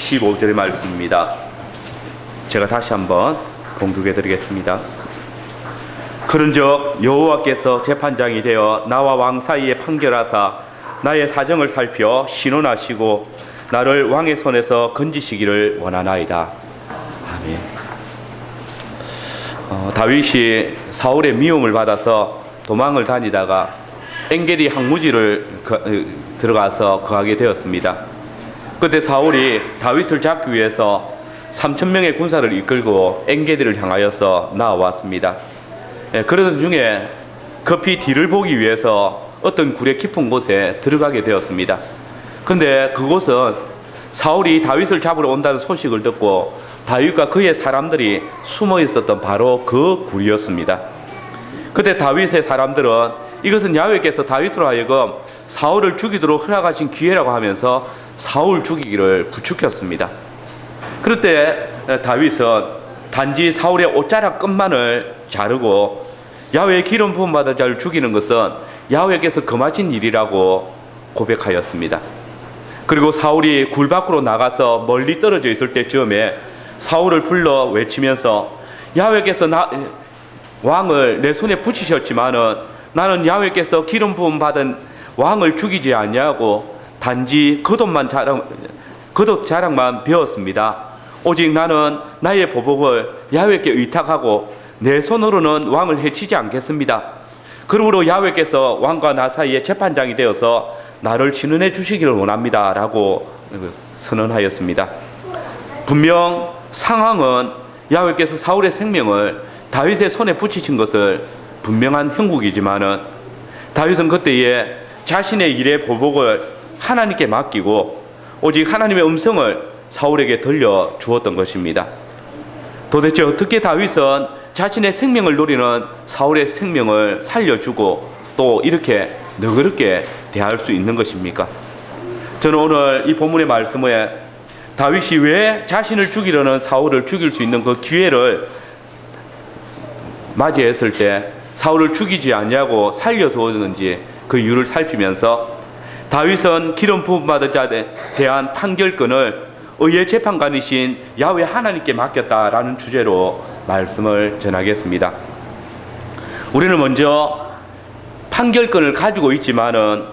15절의 말씀입니다. 제가 다시 한번 봉독해 드리겠습니다. 그런즉 여호와께서 재판장이 되어 나와 왕 사이에 판결하사 나의 사정을 살펴 신원하시고 나를 왕의 손에서 건지시기를 원하나이다. 아멘. 다윗이 사울의 미움을 받아서 도망을 다니다가 엔게디 항무지를 들어가서 거하게 되었습니다. 그때 사울이 다윗을 잡기 위해서 3,000명의 군사를 이끌고 엔게디를 향하여서 나아왔습니다. 그러던 중에 급히 뒤를 보기 위해서 어떤 굴의 깊은 곳에 들어가게 되었습니다. 그런데 그곳은 사울이 다윗을 잡으러 온다는 소식을 듣고 다윗과 그의 사람들이 숨어 있었던 바로 그 굴이었습니다. 그때 다윗의 사람들은 이것은 야훼께서 다윗으로 하여금 사울을 죽이도록 허락하신 기회라고 하면서 사울 죽이기를 부추겼습니다. 그럴 때 다윗은 단지 사울의 옷자락 끝만을 자르고 야훼의 기름 부음 받은 자를 죽이는 것은 야훼께서 금하신 일이라고 고백하였습니다. 그리고 사울이 굴 밖으로 나가서 멀리 떨어져 있을 때쯤에 사울을 불러 외치면서 야훼께서 왕을 내 손에 붙이셨지만은 나는 야훼께서 기름 부음 받은 왕을 죽이지 아니하고 단지 겉옷 자랑만 배웠습니다. 오직 나는 나의 보복을 야훼께 의탁하고 내 손으로는 왕을 해치지 않겠습니다. 그러므로 야훼께서 왕과 나 사이에 재판장이 되어서 나를 진언해 주시기를 원합니다 라고 선언하였습니다. 분명 상황은 야훼께서 사울의 생명을 다윗의 손에 붙이신 것을 분명한 형국이지만은 다윗은 그때에 자신의 일의 보복을 하나님께 맡기고 오직 하나님의 음성을 사울에게 들려 주었던 것입니다. 도대체 어떻게 다윗은 자신의 생명을 노리는 사울의 생명을 살려주고 또 이렇게 너그럽게 대할 수 있는 것입니까? 저는 오늘 이 본문의 말씀에 다윗이 왜 자신을 죽이려는 사울을 죽일 수 있는 그 기회를 맞이했을 때 사울을 죽이지 않냐고 살려두었는지 그 이유를 살피면서 다윗은 기름 부음 받은 자에 대한 판결권을 의의 재판관이신 야훼 하나님께 맡겼다라는 주제로 말씀을 전하겠습니다. 우리는 먼저 판결권을 가지고 있지만은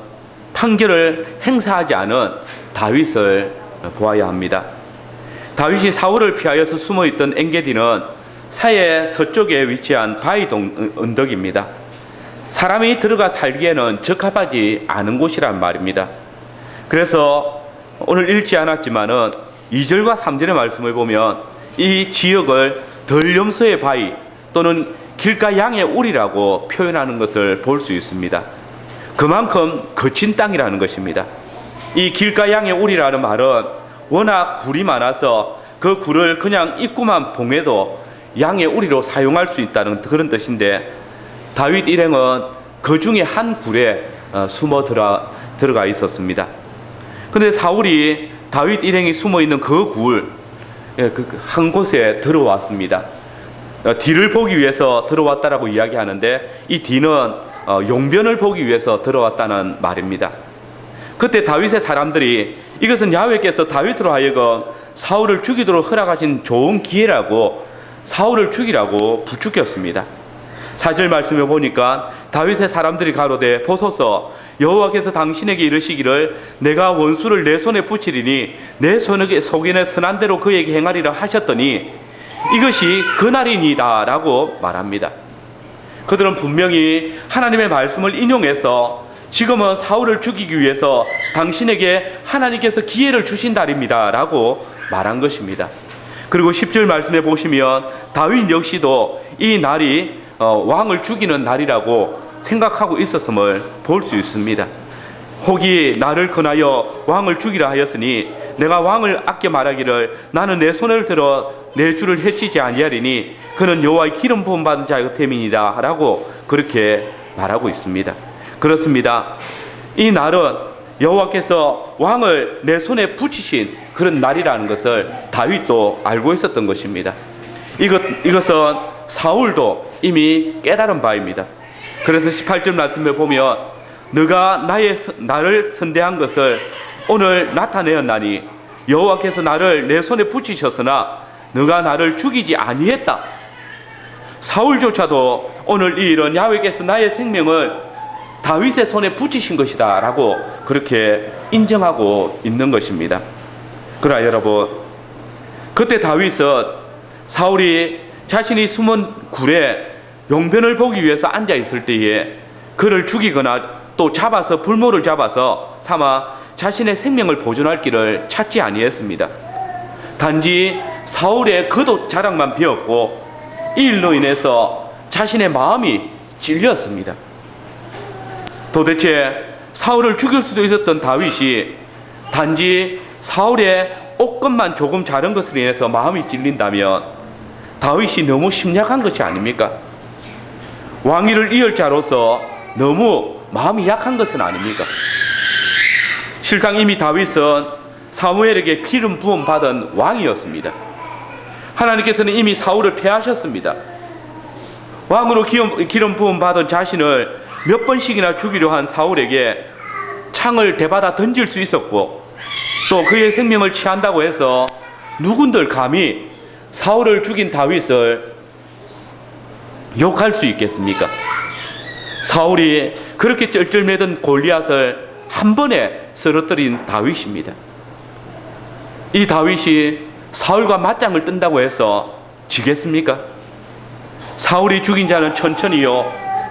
판결을 행사하지 않은 다윗을 보아야 합니다. 다윗이 사울을 피하여서 숨어있던 엔게디는 사해 서쪽에 위치한 바위동 언덕입니다. 사람이 들어가 살기에는 적합하지 않은 곳이란 말입니다. 그래서 오늘 읽지 않았지만은 2절과 3절의 말씀을 보면 이 지역을 덜염소의 바위 또는 길가 양의 울이라고 표현하는 것을 볼 수 있습니다. 그만큼 거친 땅이라는 것입니다. 이 길가 양의 울이라는 말은 워낙 굴이 많아서 그 굴을 그냥 입구만 봉해도 양의 우리로 사용할 수 있다는 그런 뜻인데 다윗 일행은 그 중에 한 굴에 숨어 들어가 있었습니다. 그런데 사울이 다윗 일행이 숨어 있는 그 굴 한 곳에 들어왔습니다. 뒤를 보기 위해서 들어왔다라고 이야기하는데 이 뒤는 용변을 보기 위해서 들어왔다는 말입니다. 그때 다윗의 사람들이 이것은 야훼께서 다윗으로 하여금 사울을 죽이도록 허락하신 좋은 기회라고 사울을 죽이라고 부추겼습니다. 4절 말씀에 보니까 다윗의 사람들이 가로되 보소서 여호와께서 당신에게 이르시기를 내가 원수를 내 손에 붙이리니 내 속에 선한 대로 그에게 행하리라 하셨더니 이것이 그날이니이다 라고 말합니다. 그들은 분명히 하나님의 말씀을 인용해서 지금은 사울을 죽이기 위해서 당신에게 하나님께서 기회를 주신 날입니다 라고 말한 것입니다. 그리고 10절 말씀에 보시면 다윗 역시도 이 날이 왕을 죽이는 날이라고 생각하고 있었음을 볼 수 있습니다. 혹이 나를 권하여 왕을 죽이라 하였으니 내가 왕을 아껴 말하기를 나는 내 손을 들어 내 주를 해치지 아니하리니 그는 여호와의 기름 부음 받은 자의 템이니이다 라고 그렇게 말하고 있습니다. 그렇습니다. 이 날은 여호와께서 왕을 내 손에 붙이신 그런 날이라는 것을 다윗도 알고 있었던 것입니다. 이것은 사울도 이미 깨달은 바입니다. 그래서 18절 말씀에 보면 너가 나를 선대한 것을 오늘 나타내었나니 여호와께서 나를 내 손에 붙이셨으나 너가 나를 죽이지 아니했다. 사울조차도 오늘 이 일은 야훼께서 나의 생명을 다윗의 손에 붙이신 것이다 라고 그렇게 인정하고 있는 것입니다. 그러나 여러분, 그때 다윗은 사울이 자신이 숨은 굴에 용변을 보기 위해서 앉아 있을 때에 그를 죽이거나 또 잡아서 불모를 잡아서 삼아 자신의 생명을 보존할 길을 찾지 아니했습니다. 단지 사울의 겉옷 자락만 베었고 이 일로 인해서 자신의 마음이 찔렸습니다. 도대체 사울을 죽일 수도 있었던 다윗이 단지 사울의 옷것만 조금 자른 것으로 인해서 마음이 찔린다면 다윗이 너무 심약한 것이 아닙니까? 왕위를 이을 자로서 너무 마음이 약한 것은 아닙니까? 실상 이미 다윗은 사무엘에게 기름 부음 받은 왕이었습니다. 하나님께서는 이미 사울을 패하셨습니다. 왕으로 기름 부음 받은 자신을 몇 번씩이나 죽이려 한 사울에게 창을 대받아 던질 수 있었고 또 그의 생명을 취한다고 해서 누군들 감히 사울을 죽인 다윗을 욕할 수 있겠습니까? 사울이 그렇게 쩔쩔매던 골리앗을 한 번에 쓰러뜨린 다윗입니다. 이 다윗이 사울과 맞짱을 뜬다고 해서 지겠습니까? 사울이 죽인 자는 천천히요,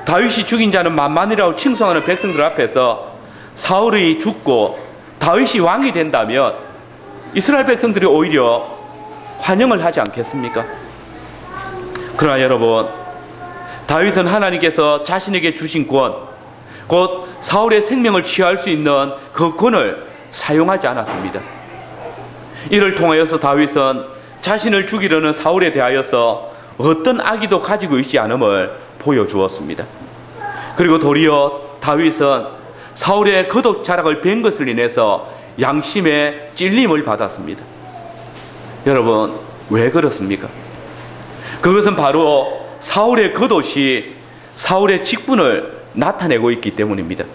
다윗이 죽인 자는 만만이라고 칭송하는 백성들 앞에서 사울이 죽고 다윗이 왕이 된다면 이스라엘 백성들이 오히려 환영을 하지 않겠습니까? 그러나 여러분, 다윗은 하나님께서 자신에게 주신 권, 곧 사울의 생명을 취할 수 있는 그 권을 사용하지 않았습니다. 이를 통하여서 다윗은 자신을 죽이려는 사울에 대하여서 어떤 악의도 가지고 있지 않음을 보여주었습니다. 그리고 도리어 다윗은 사울의 겉옷 자락을 벤 것을 인해서 양심의 찔림을 받았습니다. 여러분, 왜 그렇습니까? 그것은 바로 사울의 겉옷이 사울의 직분을 나타내고 있기 때문입니다.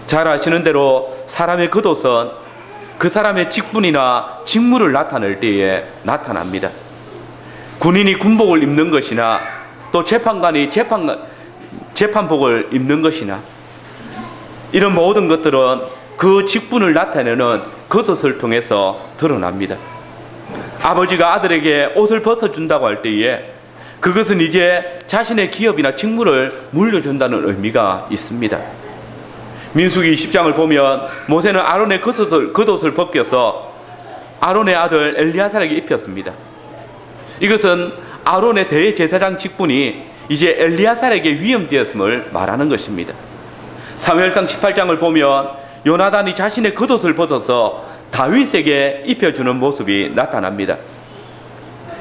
잘 아시는 대로 사람의 겉옷은 그 사람의 직분이나 직무를 나타낼 때에 나타납니다. 군인이 군복을 입는 것이나 또 재판관이 재판복을 입는 것이나 이런 모든 것들은 그 직분을 나타내는 겉옷을 통해서 드러납니다. 아버지가 아들에게 옷을 벗어준다고 할 때에 그것은 이제 자신의 기업이나 직무를 물려준다는 의미가 있습니다. 민수기 20장을 보면 모세는 아론의 겉옷을 벗겨서 아론의 아들 엘리야살에게 입혔습니다. 이것은 아론의 대제사장 직분이 이제 엘리야살에게 위임되었음을 말하는 것입니다. 사무엘상 18장을 보면 요나단이 자신의 겉옷을 벗어서 다윗에게 입혀주는 모습이 나타납니다.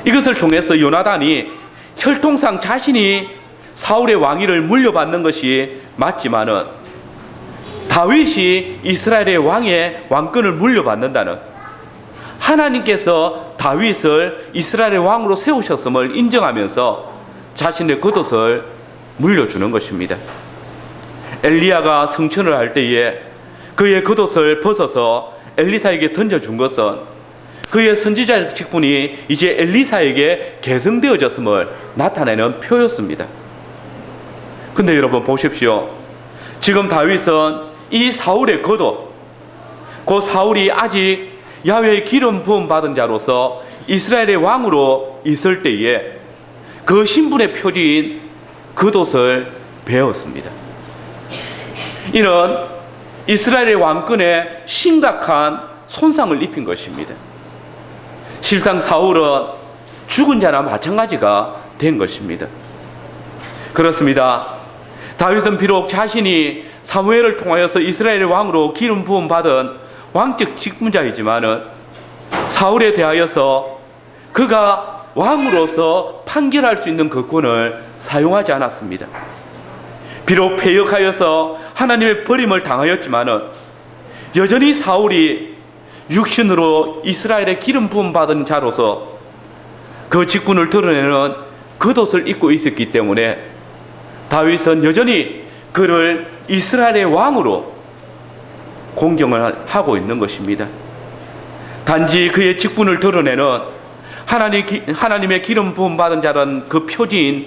이것을 통해서 요나단이 혈통상 자신이 사울의 왕위를 물려받는 것이 맞지만은 다윗이 이스라엘의 왕권을 물려받는다는, 하나님께서 다윗을 이스라엘의 왕으로 세우셨음을 인정하면서 자신의 겉옷을 물려주는 것입니다. 엘리야가 성천을 할 때에 그의 겉옷을 벗어서 엘리사에게 던져준 것은 그의 선지자 직분이 이제 엘리사에게 계승되어졌음을 나타내는 표였습니다. 근데 여러분 보십시오. 지금 다윗은 이 사울의 겉옷, 그 사울이 아직 야훼의 기름 부음 받은 자로서 이스라엘의 왕으로 있을 때에 그 신분의 표지인 겉옷을 베었습니다. 이는 이스라엘의 왕권에 심각한 손상을 입힌 것입니다. 실상 사울은 죽은 자나 마찬가지가 된 것입니다. 그렇습니다. 다윗은 비록 자신이 사무엘을 통하여서 이스라엘의 왕으로 기름 부음 받은 왕적 직분자이지만은 사울에 대하여서 그가 왕으로서 판결할 수 있는 그 권을 사용하지 않았습니다. 비록 패역하여서 하나님의 버림을 당하였지만은 여전히 사울이 육신으로 이스라엘의 기름 부음 받은 자로서 그 직분을 드러내는 겉옷을 입고 있었기 때문에 다윗은 여전히 그를 이스라엘의 왕으로 공경을 하고 있는 것입니다. 단지 그의 직분을 드러내는 하나님의 기름 부음 받은 자라는 그 표지인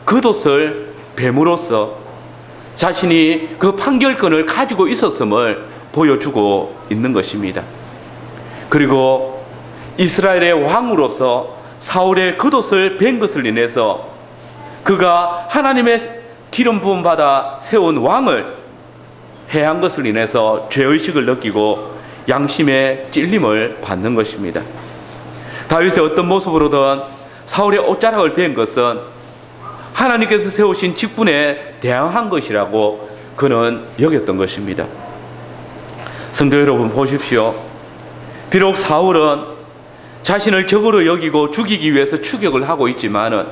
겉옷을 뱀으로써 자신이 그 판결권을 가지고 있었음을 보여주고 있는 것입니다. 그리고 이스라엘의 왕으로서 사울의 겉옷을 뱀 것을 인해서 그가 하나님의 기름 부음 받아 세운 왕을 해한 것을 인해서 죄의식을 느끼고 양심의 찔림을 받는 것입니다. 다윗의 어떤 모습으로든 사울의 옷자락을 뱀 것은 하나님께서 세우신 직분에 대항한 것이라고 그는 여겼던 것입니다. 성도 여러분, 보십시오. 비록 사울은 자신을 적으로 여기고 죽이기 위해서 추격을 하고 있지만은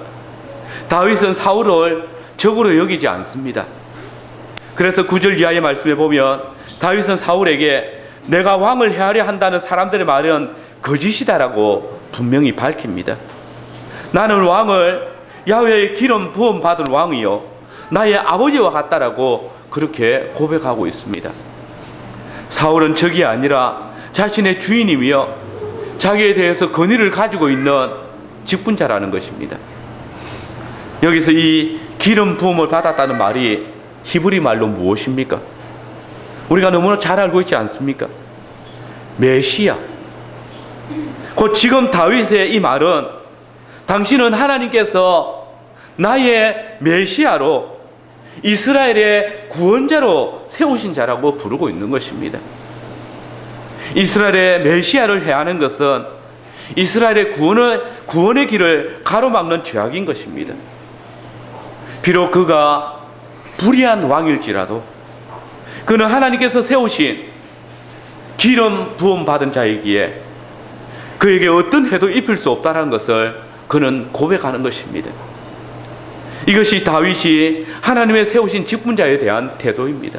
다윗은 사울을 적으로 여기지 않습니다. 그래서 9절 이하의 말씀에 보면 다윗은 사울에게 내가 왕을 해하려 한다는 사람들의 말은 거짓이다라고 분명히 밝힙니다. 나는 왕을 야훼의 기름 부음 받은 왕이요 나의 아버지와 같다라고 그렇게 고백하고 있습니다. 사울은 적이 아니라 자신의 주인이며 자기에 대해서 권위를 가지고 있는 직분자라는 것입니다. 여기서 이 기름 부음을 받았다는 말이 히브리 말로 무엇입니까? 우리가 너무나 잘 알고 있지 않습니까? 메시아. 곧 지금 다윗의 이 말은 당신은 하나님께서 나의 메시아로 이스라엘의 구원자로 세우신 자라고 부르고 있는 것입니다. 이스라엘의 메시아를 해하는 것은 이스라엘의 구원의 길을 가로막는 죄악인 것입니다. 비록 그가 불의한 왕일지라도 그는 하나님께서 세우신 기름 부음 받은 자이기에 그에게 어떤 해도 입힐 수 없다는 것을 그는 고백하는 것입니다. 이것이 다윗이 하나님의 세우신 직분자에 대한 태도입니다.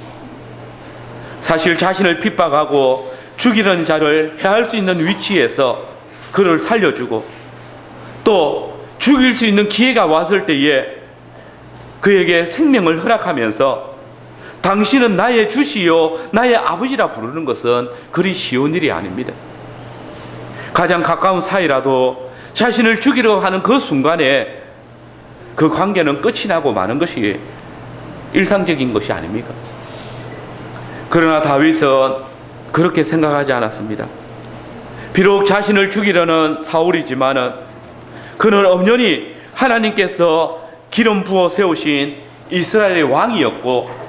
사실 자신을 핍박하고 죽이려는 자를 해할 수 있는 위치에서 그를 살려주고 또 죽일 수 있는 기회가 왔을 때에 그에게 생명을 허락하면서 당신은 나의 주시요 나의 아버지라 부르는 것은 그리 쉬운 일이 아닙니다. 가장 가까운 사이라도 자신을 죽이려 하는 그 순간에 그 관계는 끝이 나고 마는 것이 일상적인 것이 아닙니까? 그러나 다윗은 그렇게 생각하지 않았습니다. 비록 자신을 죽이려는 사울이지만은 그는 엄연히 하나님께서 기름 부어 세우신 이스라엘의 왕이었고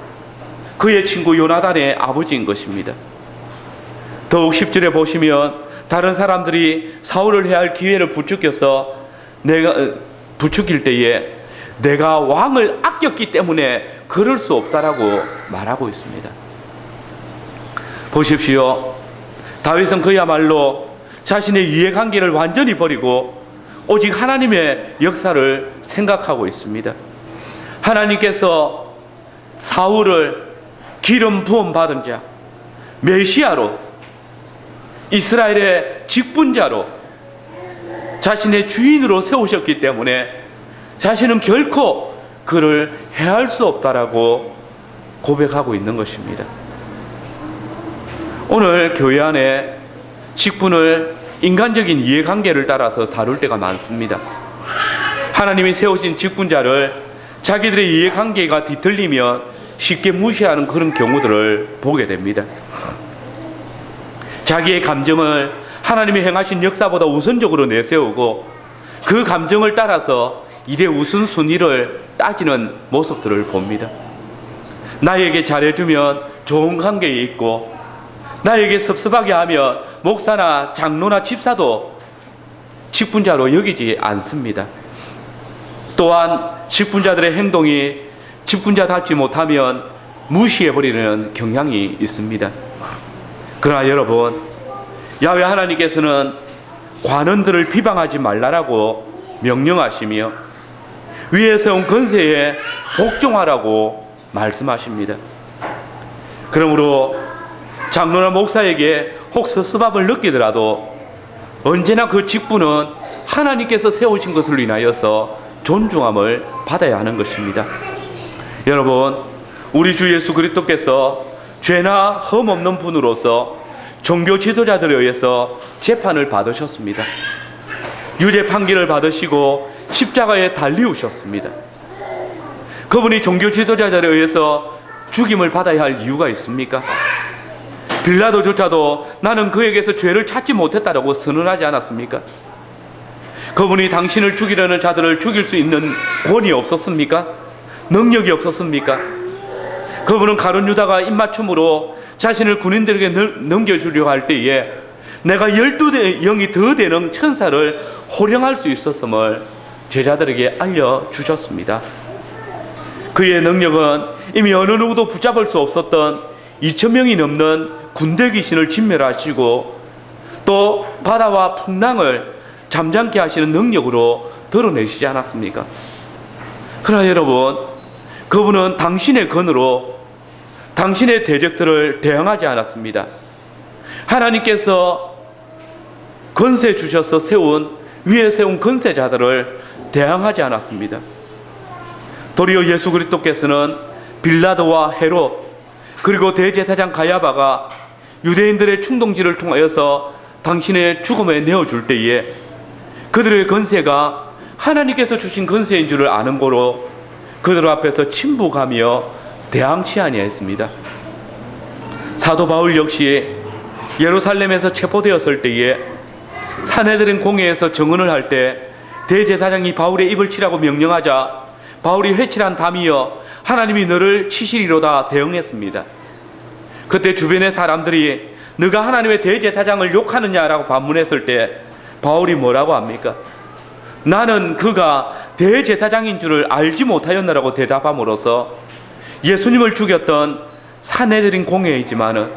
그의 친구 요나단의 아버지인 것입니다. 더욱 10절에 보시면 다른 사람들이 사울을 해할 기회를 부추길 때에 내가 왕을 아꼈기 때문에 그럴 수 없다라고 말하고 있습니다. 보십시오. 다윗은 그야말로 자신의 이해관계를 완전히 버리고 오직 하나님의 역사를 생각하고 있습니다. 하나님께서 사울을 기름 부음 받은 자, 메시아로 이스라엘의 직분자로 자신의 주인으로 세우셨기 때문에 자신은 결코 그를 해할 수 없다라고 고백하고 있는 것입니다. 오늘 교회 안에 직분을 인간적인 이해관계를 따라서 다룰 때가 많습니다. 하나님이 세우신 직분자를 자기들의 이해관계가 뒤틀리면 쉽게 무시하는 그런 경우들을 보게 됩니다. 자기의 감정을 하나님이 행하신 역사보다 우선적으로 내세우고 그 감정을 따라서 일의 우선순위를 따지는 모습들을 봅니다. 나에게 잘해주면 좋은 관계에 있고 나에게 섭섭하게 하면 목사나 장로나 집사도 직분자로 여기지 않습니다. 또한 직분자들의 행동이 직분자답지 못하면 무시해버리는 경향이 있습니다. 그러나 여러분, 야훼 하나님께서는 관원들을 비방하지 말라라고 명령하시며 위에 세운 권세에 복종하라고 말씀하십니다. 그러므로 장로나 목사에게 혹 섭섭함을 느끼더라도 언제나 그 직분은 하나님께서 세우신 것을 인하여서 존중함을 받아야 하는 것입니다. 여러분, 우리 주 예수 그리스도께서 죄나 흠 없는 분으로서 종교 지도자들에 의해서 재판을 받으셨습니다. 유죄 판결을 받으시고 십자가에 달리우셨습니다. 그분이 종교 지도자들에 의해서 죽임을 받아야 할 이유가 있습니까? 빌라도조차도 나는 그에게서 죄를 찾지 못했다라고 선언하지 않았습니까? 그분이 당신을 죽이려는 자들을 죽일 수 있는 권위 없었습니까? 능력이 없었습니까? 그분은 가룟 유다가 입맞춤으로 자신을 군인들에게 넘겨주려고 할 때에 내가 12 영이 더 되는 천사를 호령할 수 있었음을 제자들에게 알려주셨습니다. 그의 능력은 이미 어느 누구도 붙잡을 수 없었던 2000명이 넘는 군대 귀신을 진멸하시고 또 바다와 풍랑을 잠잠케 하시는 능력으로 드러내시지 않았습니까? 그러나 여러분, 그분은 당신의 건으로 당신의 대적들을 대항하지 않았습니다. 하나님께서 건세 주셔서 위에 세운 건세자들을 대항하지 않았습니다. 도리어 예수 그리스도께서는 빌라도와 헤롯 그리고 대제사장 가야바가 유대인들의 충동질을 통하여서 당신의 죽음에 내어줄 때에 그들의 건세가 하나님께서 주신 건세인 줄을 아는 고로 그들 앞에서 침묵하며 대항치 아니했습니다. 사도 바울 역시 예루살렘에서 체포되었을 때에 산헤드린 공회에서 정언을 할 때 대제사장이 바울의 입을 치라고 명령하자 바울이 회칠한 담이여 하나님이 너를 치시리로다 대응했습니다. 그때 주변의 사람들이 너가 하나님의 대제사장을 욕하느냐라고 반문했을 때 바울이 뭐라고 합니까? 나는 그가 대제사장인 줄을 알지 못하였나라고 대답함으로써 예수님을 죽였던 산헤드린 공회이지만은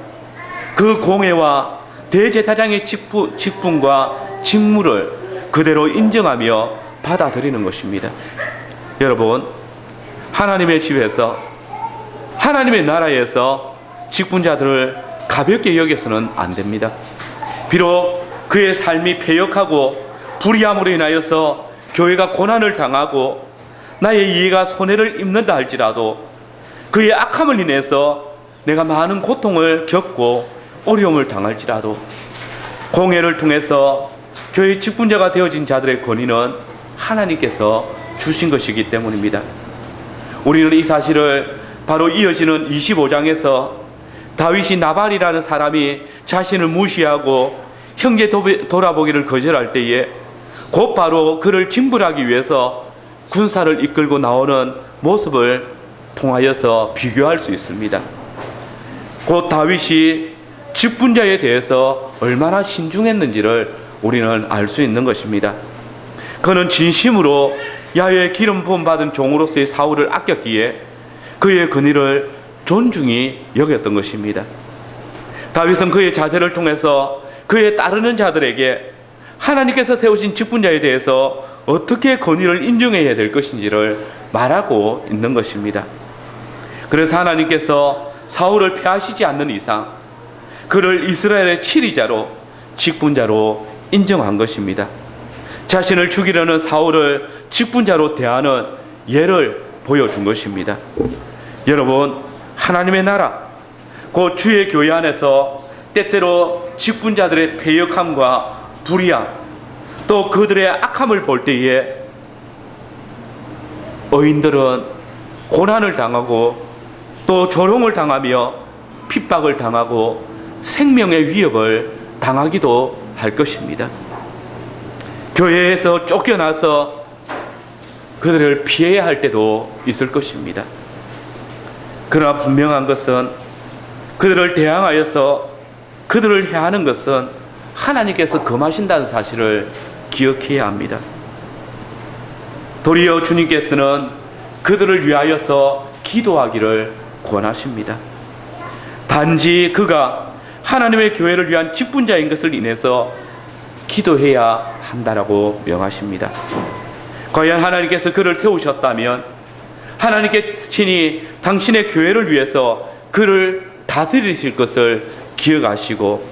그 공회와 대제사장의 직분과 직무를 그대로 인정하며 받아들이는 것입니다. 여러분, 하나님의 집에서 하나님의 나라에서 직분자들을 가볍게 여겨서는 안 됩니다. 비록 그의 삶이 패역하고 불의함으로 인하여서 교회가 고난을 당하고 나의 이해가 손해를 입는다 할지라도 그의 악함을 인해서 내가 많은 고통을 겪고 어려움을 당할지라도 공회를 통해서 교회 직분자가 되어진 자들의 권위는 하나님께서 주신 것이기 때문입니다. 우리는 이 사실을 바로 이어지는 25장에서 다윗이 나발이라는 사람이 자신을 무시하고 형제 돌아보기를 거절할 때에 곧바로 그를 징벌하기 위해서 군사를 이끌고 나오는 모습을 통하여서 비교할 수 있습니다. 곧 다윗이 직분자에 대해서 얼마나 신중했는지를 우리는 알 수 있는 것입니다. 그는 진심으로 야훼의 기름 부음 받은 종으로서의 사울을 아꼈기에 그의 권위를 존중히 여겼던 것입니다. 다윗은 그의 자세를 통해서 그에 따르는 자들에게 하나님께서 세우신 직분자에 대해서 어떻게 권위를 인정해야 될 것인지를 말하고 있는 것입니다. 그래서 하나님께서 사울을 폐하시지 않는 이상 그를 이스라엘의 치리자로 직분자로 인정한 것입니다. 자신을 죽이려는 사울을 직분자로 대하는 예를 보여준 것입니다. 여러분, 하나님의 나라 곧 주의 교회 안에서 때때로 직분자들의 패역함과 불의함 또 그들의 악함을 볼 때에 의인들은 고난을 당하고 또 조롱을 당하며 핍박을 당하고 생명의 위협을 당하기도 할 것입니다. 교회에서 쫓겨나서 그들을 피해야 할 때도 있을 것입니다. 그러나 분명한 것은 그들을 대항하여서 그들을 해하는 것은 하나님께서 금하신다는 사실을 기억해야 합니다. 도리어 주님께서는 그들을 위하여서 기도하기를 권하십니다. 단지 그가 하나님의 교회를 위한 직분자인 것을 인해서 기도해야 한다라고 명하십니다. 과연 하나님께서 그를 세우셨다면 하나님께 친히 당신의 교회를 위해서 그를 다스리실 것을 기억하시고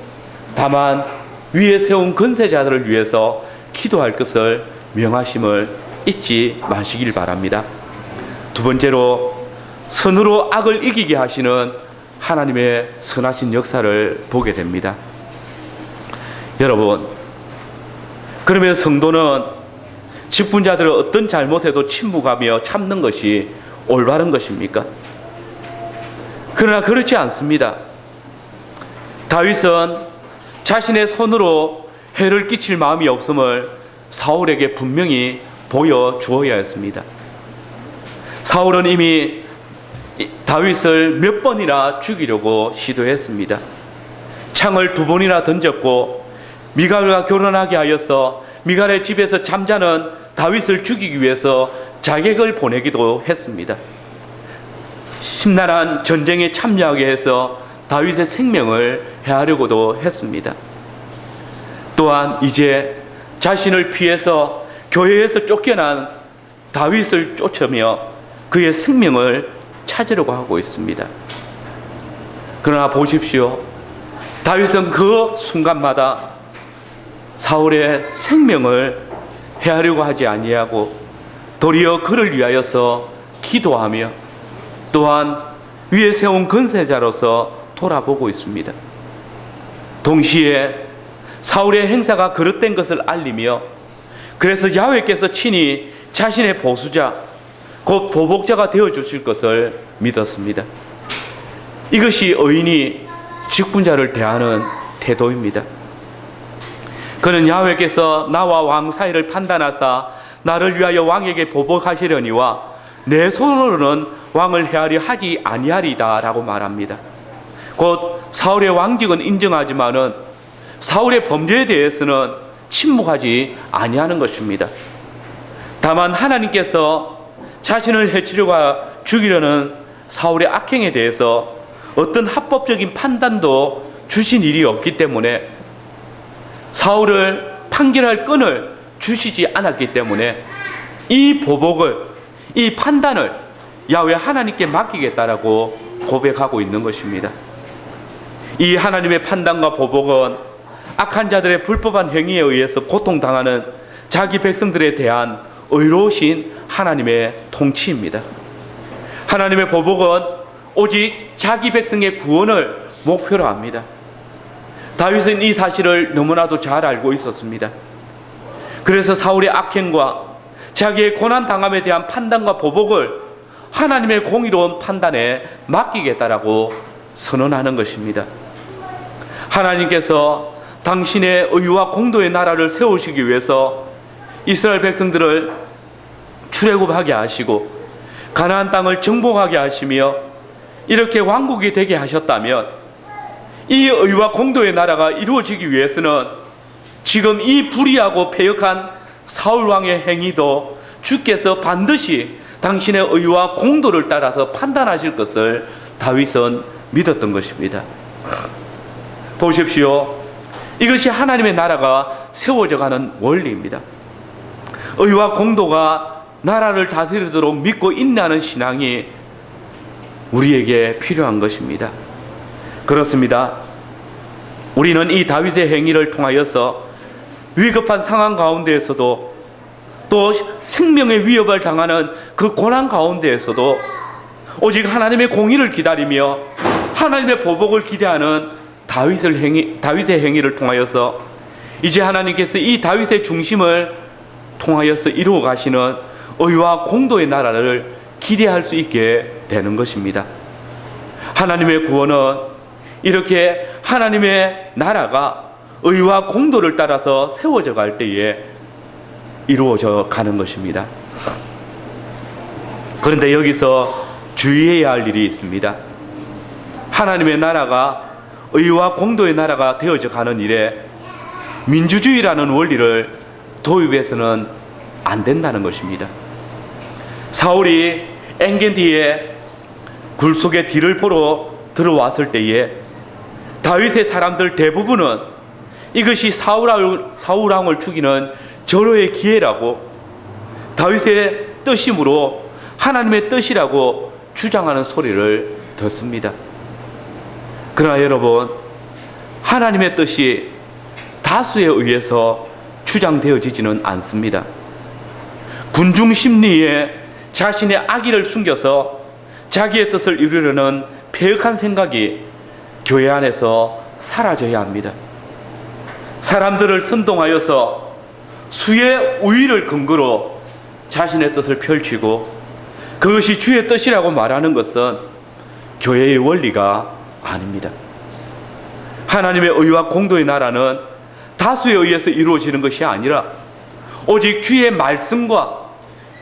다만 위에 세운 건세자들을 위해서 기도할 것을 명하심을 잊지 마시길 바랍니다. 두 번째로 선으로 악을 이기게 하시는 하나님의 선하신 역사를 보게 됩니다. 여러분, 그러면 성도는 직분자들의 어떤 잘못에도 침묵하며 참는 것이 올바른 것입니까? 그러나 그렇지 않습니다. 다윗은 자신의 손으로 해를 끼칠 마음이 없음을 사울에게 분명히 보여주어야 했습니다. 사울은 이미 다윗을 몇 번이나 죽이려고 시도했습니다. 창을 2번이나 던졌고 미갈과 결혼하게 하여서 미갈의 집에서 잠자는 다윗을 죽이기 위해서 자객을 보내기도 했습니다. 심란한 전쟁에 참여하게 해서 다윗의 생명을 해하려고도 했습니다. 또한 이제 자신을 피해서 교회에서 쫓겨난 다윗을 쫓으며 그의 생명을 찾으려고 하고 있습니다. 그러나 보십시오. 다윗은 그 순간마다 사울의 생명을 해하려고 하지 아니하고 도리어 그를 위하여서 기도하며 또한 위에 세운 건세자로서 돌아보고 있습니다. 동시에 사울의 행사가 그릇된 것을 알리며 그래서 야훼께서 친히 자신의 보수자 곧 보복자가 되어주실 것을 믿었습니다. 이것이 의인이 직분자를 대하는 태도입니다. 그는 야훼께서 나와 왕 사이를 판단하사 나를 위하여 왕에게 보복하시려니와 내 손으로는 왕을 해하려 하지 아니하리다 라고 말합니다. 곧 사울의 왕직은 인정하지만은 사울의 범죄에 대해서는 침묵하지 아니하는 것입니다. 다만 하나님께서 자신을 해치려고 죽이려는 사울의 악행에 대해서 어떤 합법적인 판단도 주신 일이 없기 때문에 사울을 판결할 끈을 주시지 않았기 때문에 이 보복을, 이 판단을 야훼 하나님께 맡기겠다라고 고백하고 있는 것입니다. 이 하나님의 판단과 보복은 악한 자들의 불법한 행위에 의해서 고통당하는 자기 백성들에 대한 의로우신 하나님의 통치입니다. 하나님의 보복은 오직 자기 백성의 구원을 목표로 합니다. 다윗은 이 사실을 너무나도 잘 알고 있었습니다. 그래서 사울의 악행과 자기의 고난당함에 대한 판단과 보복을 하나님의 공의로운 판단에 맡기겠다라고 선언하는 것입니다. 하나님께서 당신의 의와 공도의 나라를 세우시기 위해서 이스라엘 백성들을 출애굽하게 하시고 가나안 땅을 정복하게 하시며 이렇게 왕국이 되게 하셨다면 이 의와 공도의 나라가 이루어지기 위해서는 지금 이 불의하고 패역한 사울 왕의 행위도 주께서 반드시 당신의 의와 공도를 따라서 판단하실 것을 다윗은 믿었던 것입니다. 보십시오. 이것이 하나님의 나라가 세워져 가는 원리입니다. 의와 공도가 나라를 다스리도록 믿고 인내하는 신앙이 우리에게 필요한 것입니다. 그렇습니다. 우리는 이 다윗의 행위를 통하여서 위급한 상황 가운데에서도 또 생명의 위협을 당하는 그 고난 가운데에서도 오직 하나님의 공의를 기다리며 하나님의 보복을 기대하는 다윗의 행위를 통하여서 이제 하나님께서 이 다윗의 중심을 통하여서 이루어 가시는 의와 공도의 나라를 기대할 수 있게 되는 것입니다. 하나님의 구원은 이렇게 하나님의 나라가 의와 공도를 따라서 세워져 갈 때에 이루어져 가는 것입니다. 그런데 여기서 주의해야 할 일이 있습니다. 하나님의 나라가 의와 공도의 나라가 되어져 가는 일에 민주주의라는 원리를 도입해서는 안 된다는 것입니다. 사울이 엔게디의 굴 속에 뒤를 보러 들어왔을 때에 다윗의 사람들 대부분은 이것이 사울 왕을 죽이는 절호의 기회라고 다윗의 뜻이므로 하나님의 뜻이라고 주장하는 소리를 듣습니다. 그러나 여러분, 하나님의 뜻이 다수에 의해서 주장되어지지는 않습니다. 군중 심리에 자신의 악의를 숨겨서 자기의 뜻을 이루려는 패역한 생각이 교회 안에서 사라져야 합니다. 사람들을 선동하여서 수의 우위를 근거로 자신의 뜻을 펼치고 그것이 주의 뜻이라고 말하는 것은 교회의 원리가 아닙니다. 하나님의 의와 공도의 나라는 다수에 의해서 이루어지는 것이 아니라 오직 주의 말씀과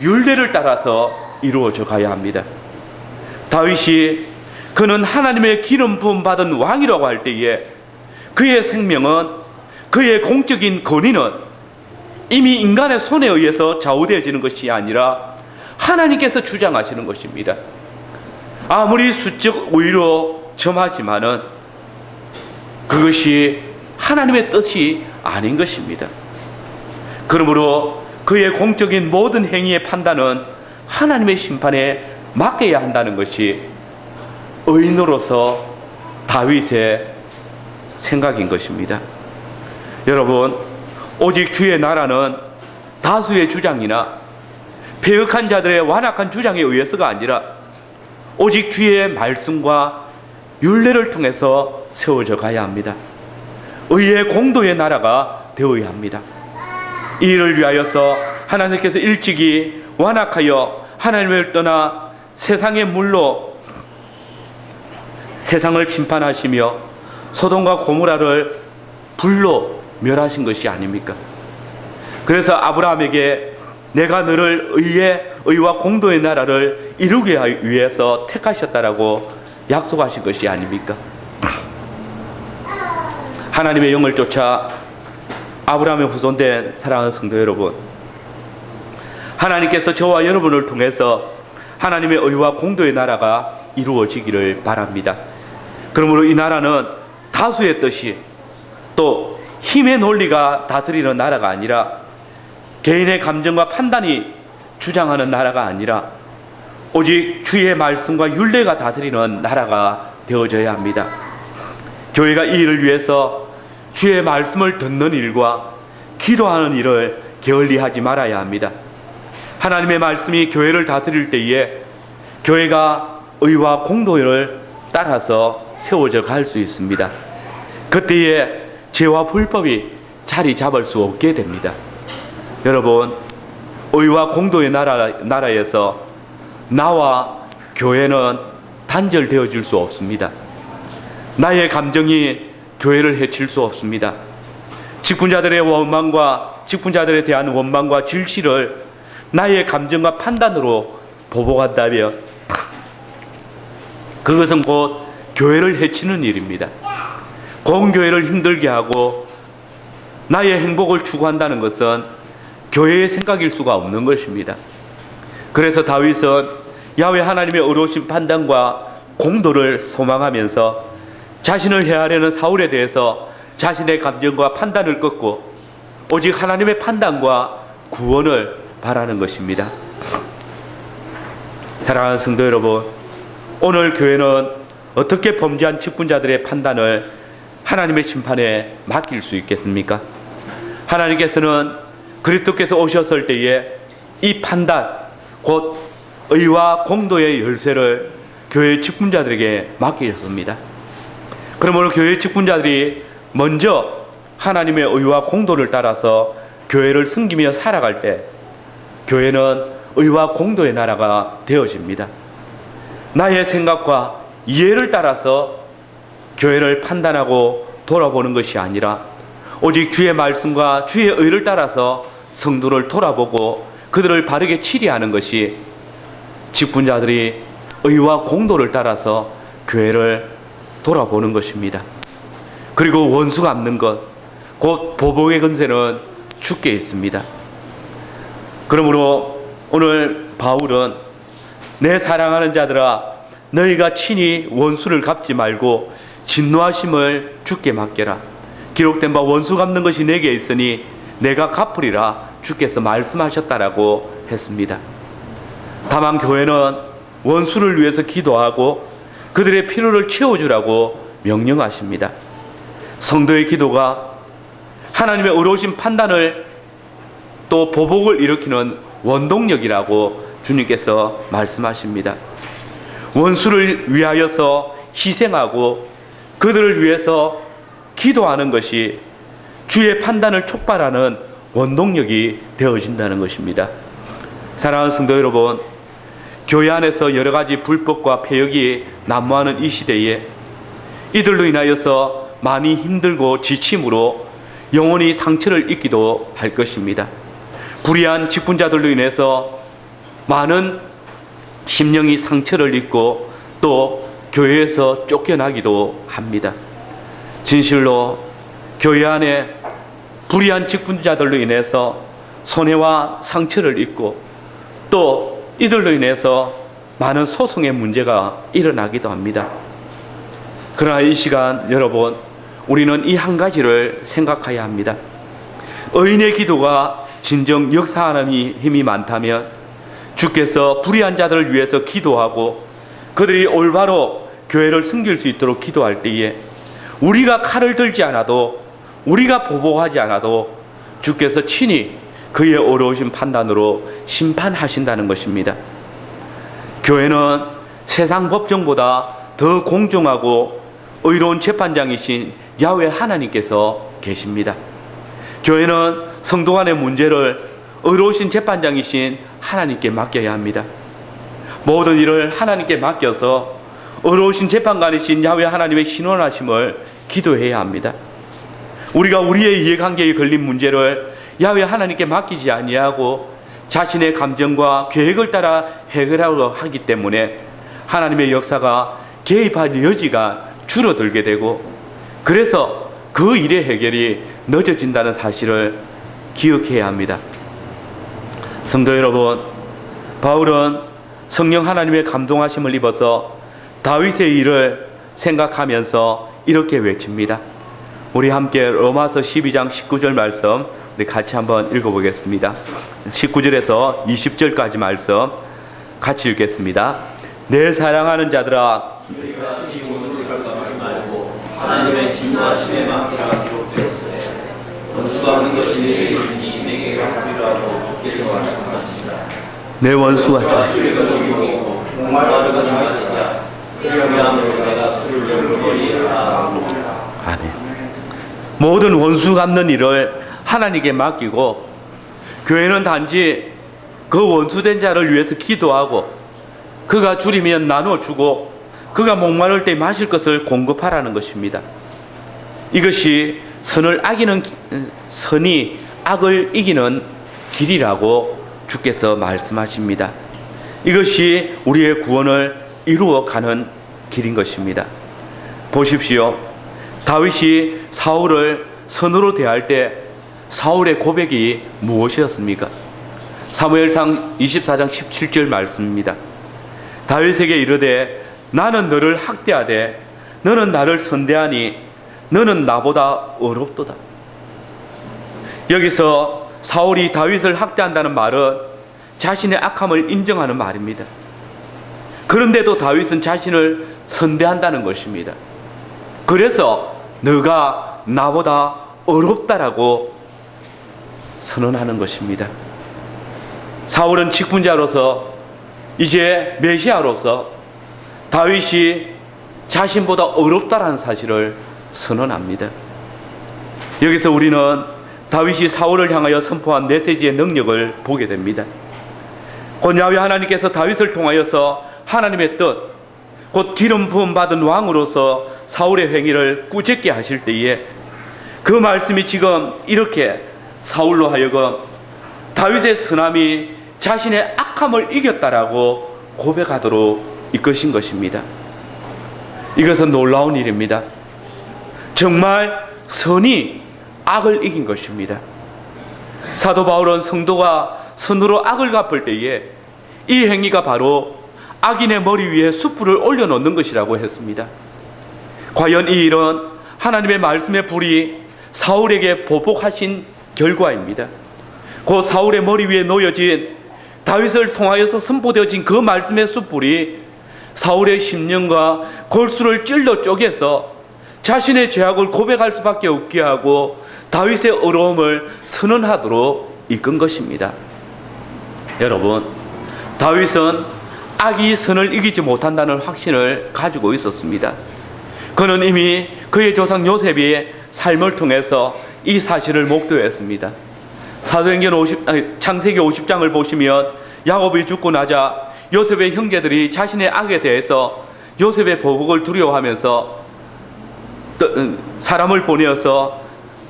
율례를 따라서 이루어져 가야 합니다. 다윗이 그는 하나님의 기름 부음 받은 왕이라고 할 때에 그의 생명은, 그의 공적인 권위는 이미 인간의 손에 의해서 좌우되어지는 것이 아니라 하나님께서 주장하시는 것입니다. 아무리 수적 우위로 점하지만은 그것이 하나님의 뜻이 아닌 것입니다. 그러므로 그의 공적인 모든 행위의 판단은 하나님의 심판에 맡겨야 한다는 것이 의인으로서 다윗의 생각인 것입니다. 여러분, 오직 주의 나라는 다수의 주장이나 패역한 자들의 완악한 주장에 의해서가 아니라 오직 주의 말씀과 율례를 통해서 세워져 가야 합니다. 의의 공도의 나라가 되어야 합니다. 이 일을 위하여서 하나님께서 일찍이 완악하여 하나님을 떠나 세상의 물로 세상을 심판하시며 소돔과 고모라를 불로 멸하신 것이 아닙니까? 그래서 아브라함에게 내가 너를 의와 공도의 나라를 이루기 위해서 택하셨다라고 약속하신 것이 아닙니까? 하나님의 영을 쫓아 아브라함의 후손된 사랑하는 성도 여러분, 하나님께서 저와 여러분을 통해서 하나님의 의와 공도의 나라가 이루어지기를 바랍니다. 그러므로 이 나라는 다수의 뜻이 또 힘의 논리가 다스리는 나라가 아니라 개인의 감정과 판단이 주장하는 나라가 아니라 오직 주의 말씀과 율례가 다스리는 나라가 되어져야 합니다. 교회가 이 일을 위해서 주의 말씀을 듣는 일과 기도하는 일을 게을리하지 말아야 합니다. 하나님의 말씀이 교회를 다스릴 때에 교회가 의와 공도를 따라서 세워져 갈 수 있습니다. 그때에 죄와 불법이 자리 잡을 수 없게 됩니다. 여러분, 의와 공도의 나라에서 나와 교회는 단절되어질 수 없습니다. 나의 감정이 교회를 해칠 수 없습니다. 직분자들의 원망과 직분자들에 대한 원망과 질시를 나의 감정과 판단으로 보복한다면 그것은 곧 교회를 해치는 일입니다. 공교회를 힘들게 하고 나의 행복을 추구한다는 것은 교회의 생각일 수가 없는 것입니다. 그래서 다윗은 야훼 하나님의 의로우신 판단과 공도를 소망하면서 자신을 해하려는 사울에 대해서 자신의 감정과 판단을 꺾고 오직 하나님의 판단과 구원을 바라는 것입니다. 사랑하는 성도 여러분, 오늘 교회는 어떻게 범죄한 직분자들의 판단을 하나님의 심판에 맡길 수 있겠습니까? 하나님께서는 그리스도께서 오셨을 때에 이 판단, 곧 의와 공도의 열쇠를 교회 직분자들에게 맡기셨습니다. 그러므로 교회 직분자들이 먼저 하나님의 의와 공도를 따라서 교회를 섬기며 살아갈 때 교회는 의와 공도의 나라가 되어집니다. 나의 생각과 이해를 따라서 교회를 판단하고 돌아보는 것이 아니라 오직 주의 말씀과 주의 의를 따라서 성도를 돌아보고 그들을 바르게 치리하는 것이 직분자들이 의와 공도를 따라서 교회를 돌아보는 것입니다. 그리고 원수 갚는 것, 곧 보복의 근세는 주께 있습니다. 그러므로 오늘 바울은 내 사랑하는 자들아 너희가 친히 원수를 갚지 말고 진노하심을 주께 맡겨라. 기록된 바 원수 갚는 것이 내게 있으니 내가 갚으리라 주께서 말씀하셨다라고 했습니다. 다만 교회는 원수를 위해서 기도하고 그들의 필요를 채워주라고 명령하십니다. 성도의 기도가 하나님의 의로우신 판단을 또 보복을 일으키는 원동력이라고 주님께서 말씀하십니다. 원수를 위하여서 희생하고 그들을 위해서 기도하는 것이 주의 판단을 촉발하는 원동력이 되어진다는 것입니다. 사랑하는 성도 여러분, 교회 안에서 여러 가지 불법과 폐역이 난무하는 이 시대에 이들로 인하여서 많이 힘들고 지침으로 영혼이 상처를 입기도 할 것입니다. 불의한 직분자들로 인해서 많은 심령이 상처를 입고 또 교회에서 쫓겨나기도 합니다. 진실로 교회 안에 불의한 직분자들로 인해서 손해와 상처를 입고 또 이들로 인해서 많은 소송의 문제가 일어나기도 합니다. 그러나 이 시간 여러분, 우리는 이 한 가지를 생각해야 합니다. 의인의 기도가 진정 역사하는 힘이 많다면 주께서 불의한 자들을 위해서 기도하고 그들이 올바로 교회를 섬길 수 있도록 기도할 때에 우리가 칼을 들지 않아도, 우리가 보복하지 않아도 주께서 친히 그의 어려우신 판단으로 심판하신다는 것입니다. 교회는 세상 법정보다 더 공정하고 의로운 재판장이신 야훼 하나님께서 계십니다. 교회는 성도 간의 문제를 의로우신 재판장이신 하나님께 맡겨야 합니다. 모든 일을 하나님께 맡겨서 의로우신 재판관이신 야훼 하나님의 신원하심을 기도해야 합니다. 우리가 우리의 이해관계에 걸린 문제를 야훼 하나님께 맡기지 아니하고 자신의 감정과 계획을 따라 해결하려 하기 때문에 하나님의 역사가 개입할 여지가 줄어들게 되고, 그래서 그 일의 해결이 늦어진다는 사실을 기억해야 합니다. 성도 여러분, 바울은 성령 하나님의 감동하심을 입어서 다윗의 일을 생각하면서 이렇게 외칩니다. 우리 함께 로마서 12장 19절 말씀 우리 같이 한번 읽어보겠습니다. 19절에서 20절까지 말씀 같이 읽겠습니다. 내 사랑하는 자들아, 너희가 지금으로 결단하지 말고 하나님의 진노하심에 맡기라 기록되었으되 원수가 하는 것이 내게 있으니 내게 갚으리라고 주께서 말씀하시니라. 내 원수가 주의 근육이고 목마르다 하시랴. 그리하면 내가 술을 절거리라. 아멘. 모든 원수 갚는 일을 하나님께 맡기고 교회는 단지 그 원수된 자를 위해서 기도하고 그가 줄이면 나눠주고 그가 목마를 때 마실 것을 공급하라는 것입니다. 이것이 선이 악을 이기는 길이라고 주께서 말씀하십니다. 이것이 우리의 구원을 이루어가는 길인 것입니다. 보십시오. 다윗이 사울을 선으로 대할 때 사울의 고백이 무엇이었습니까? 사무엘상 24장 17절 말씀입니다. 다윗에게 이르되 나는 너를 학대하되 너는 나를 선대하니 너는 나보다 어렵도다. 여기서 사울이 다윗을 학대한다는 말은 자신의 악함을 인정하는 말입니다. 그런데도 다윗은 자신을 선대한다는 것입니다. 그래서 너가 나보다 어렵다라고 선언하는 것입니다. 사울은 직분자로서 이제 메시아로서 다윗이 자신보다 어렵다라는 사실을 선언합니다. 여기서 우리는 다윗이 사울을 향하여 선포한 메시지의 능력을 보게 됩니다. 곧 야훼 하나님께서 다윗을 통하여서 하나님의 뜻, 곧 기름 부음 받은 왕으로서 사울의 행위를 꾸짖게 하실 때에 그 말씀이 지금 이렇게 사울로 하여금 다윗의 선함이 자신의 악함을 이겼다라고 고백하도록 이끄신 것입니다. 이것은 놀라운 일입니다. 정말 선이 악을 이긴 것입니다. 사도 바울은 성도가 선으로 악을 갚을 때에 이 행위가 바로 악인의 머리 위에 숯불을 올려놓는 것이라고 했습니다. 과연 이 일은 하나님의 말씀의 불이 사울에게 보복하신 결과입니다. 그 사울의 머리 위에 놓여진 다윗을 통하여서 선포되어진 그 말씀의 숯불이 사울의 심령과 골수를 찔러 쪼개서 자신의 죄악을 고백할 수밖에 없게 하고 다윗의 어려움을 선언하도록 이끈 것입니다. 여러분, 다윗은 악이 선을 이기지 못한다는 확신을 가지고 있었습니다. 그는 이미 그의 조상 요셉의 삶을 통해서 이 사실을 목도했습니다. 사도행전 창세기 50장을 보시면 야곱이 죽고 나자 요셉의 형제들이 자신의 악에 대해서 요셉의 보복을 두려워하면서 사람을 보내어서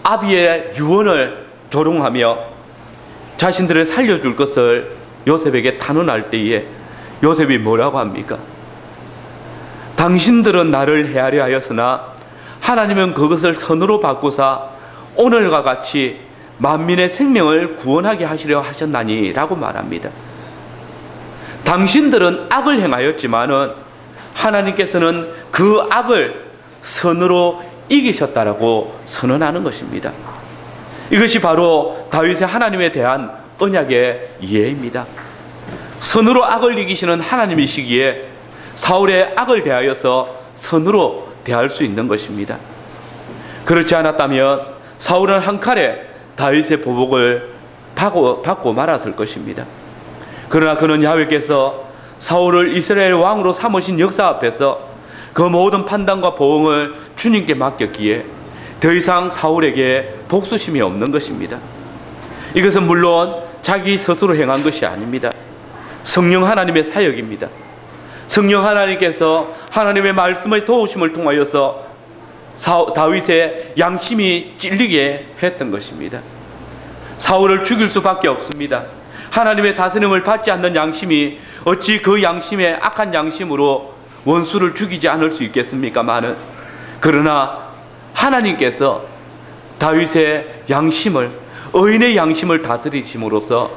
아비의 유언을 조롱하며 자신들을 살려줄 것을 요셉에게 탄원할 때에 요셉이 뭐라고 합니까? 당신들은 나를 해하려 하였으나 하나님은 그것을 선으로 바꾸사 오늘과 같이 만민의 생명을 구원하게 하시려 하셨나니 라고 말합니다. 당신들은 악을 행하였지만은 하나님께서는 그 악을 선으로 이기셨다라고 선언하는 것입니다. 이것이 바로 다윗의 하나님에 대한 언약의 이해입니다. 선으로 악을 이기시는 하나님이시기에 사울의 악을 대하여서 선으로 대할 수 있는 것입니다. 그렇지 않았다면 사울은 한 칼에 다윗의 보복을 받고 말았을 것입니다. 그러나 그는 야훼께서 사울을 이스라엘 왕으로 삼으신 역사 앞에서 그 모든 판단과 보응을 주님께 맡겼기에 더 이상 사울에게 복수심이 없는 것입니다. 이것은 물론 자기 스스로 행한 것이 아닙니다. 성령 하나님의 사역입니다. 성령 하나님께서 하나님의 말씀의 도우심을 통하여서 다윗의 양심이 찔리게 했던 것입니다. 사울을 죽일 수밖에 없습니다. 하나님의 다스림을 받지 않는 양심이 어찌 그 양심의 악한 양심으로 원수를 죽이지 않을 수 있겠습니까마는, 그러나 하나님께서 다윗의 양심을, 의인의 양심을 다스리심으로써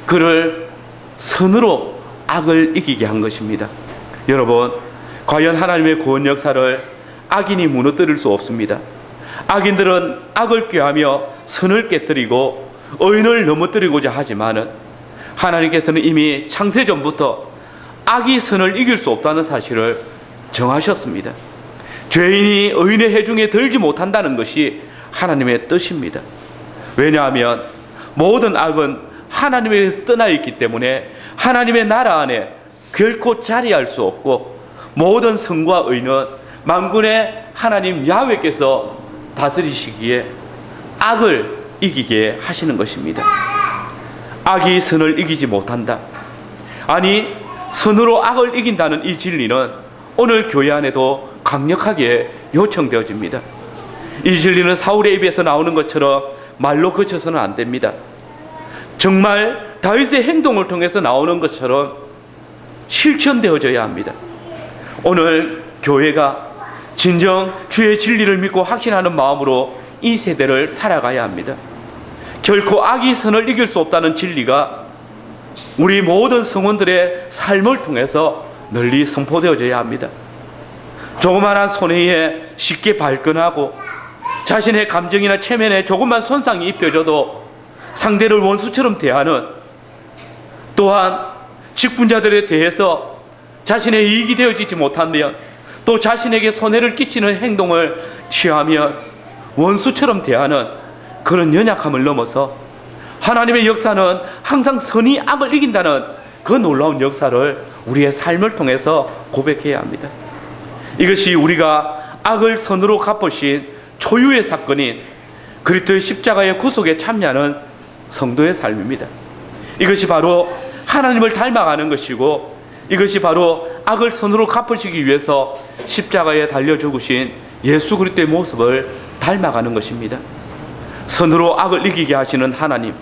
그를 선으로 악을 이기게 한 것입니다. 여러분, 과연 하나님의 구원 역사를 악인이 무너뜨릴 수 없습니다. 악인들은 악을 꾀하며 선을 깨뜨리고 의인을 넘어뜨리고자 하지만은 하나님께서는 이미 창세전부터 악이 선을 이길 수 없다는 사실을 정하셨습니다. 죄인이 의인의 해중에 들지 못한다는 것이 하나님의 뜻입니다. 왜냐하면 모든 악은 하나님에게서 떠나 있기 때문에 하나님의 나라 안에 결코 자리할 수 없고, 모든 선과 의는 만군의 하나님 야훼께서 다스리시기에 악을 이기게 하시는 것입니다. 악이 선을 이기지 못한다. 아니, 선으로 악을 이긴다는 이 진리는 오늘 교회 안에도 강력하게 요청되어집니다. 이 진리는 사울의 입에서 나오는 것처럼 말로 그쳐서는 안 됩니다. 정말 다윗의 행동을 통해서 나오는 것처럼 실천되어져야 합니다. 오늘 교회가 진정 주의 진리를 믿고 확신하는 마음으로 이 세대를 살아가야 합니다. 결코 악이 선을 이길 수 없다는 진리가 우리 모든 성원들의 삶을 통해서 널리 선포되어져야 합니다. 조그마한 손해에 쉽게 발끈하고 자신의 감정이나 체면에 조금만 손상이 입혀져도 상대를 원수처럼 대하는, 또한 직분자들에 대해서 자신의 이익이 되어지지 못하면 또 자신에게 손해를 끼치는 행동을 취하며 원수처럼 대하는 그런 연약함을 넘어서 하나님의 역사는 항상 선이 악을 이긴다는 그 놀라운 역사를 우리의 삶을 통해서 고백해야 합니다. 이것이 우리가 악을 선으로 갚으신 초유의 사건인 그리스도의 십자가의 구속에 참여하는 성도의 삶입니다. 이것이 바로 하나님을 닮아가는 것이고, 이것이 바로 악을 선으로 갚으시기 위해서 십자가에 달려 죽으신 예수 그리스도의 모습을 닮아가는 것입니다. 선으로 악을 이기게 하시는 하나님,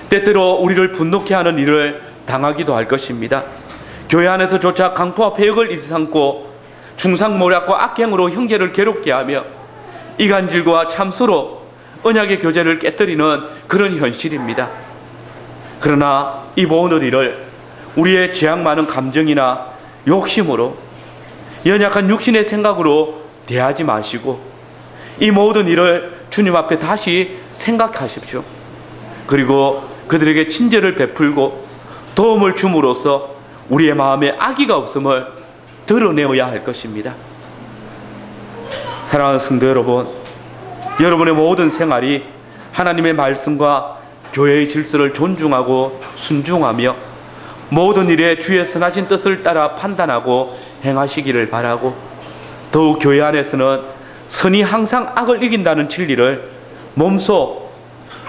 때때로 우리를 분노케 하는 일을 당하기도 할 것입니다. 교회 안에서조차 강포와 폐역을 일삼고 중상모략과 악행으로 형제를 괴롭게 하며 이간질과 참소로 언약의 교제를 깨뜨리는 그런 현실입니다. 그러나 이 모든 일을 우리의 죄악 많은 감정이나 욕심으로, 연약한 육신의 생각으로 대하지 마시고 이 모든 일을 주님 앞에 다시 생각하십시오. 그리고 그들에게 친절을 베풀고 도움을 줌으로써 우리의 마음에 악의가 없음을 드러내어야 할 것입니다. 사랑하는 성도 여러분, 여러분의 모든 생활이 하나님의 말씀과 교회의 질서를 존중하고 순종하며 모든 일에 주의 선하신 뜻을 따라 판단하고 행하시기를 바라고, 더욱 교회 안에서는 선이 항상 악을 이긴다는 진리를 몸소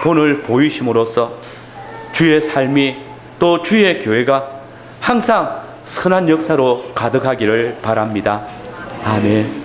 본을 보이심으로써 주의 삶이 또 주의 교회가 항상 선한 역사로 가득하기를 바랍니다. 아멘.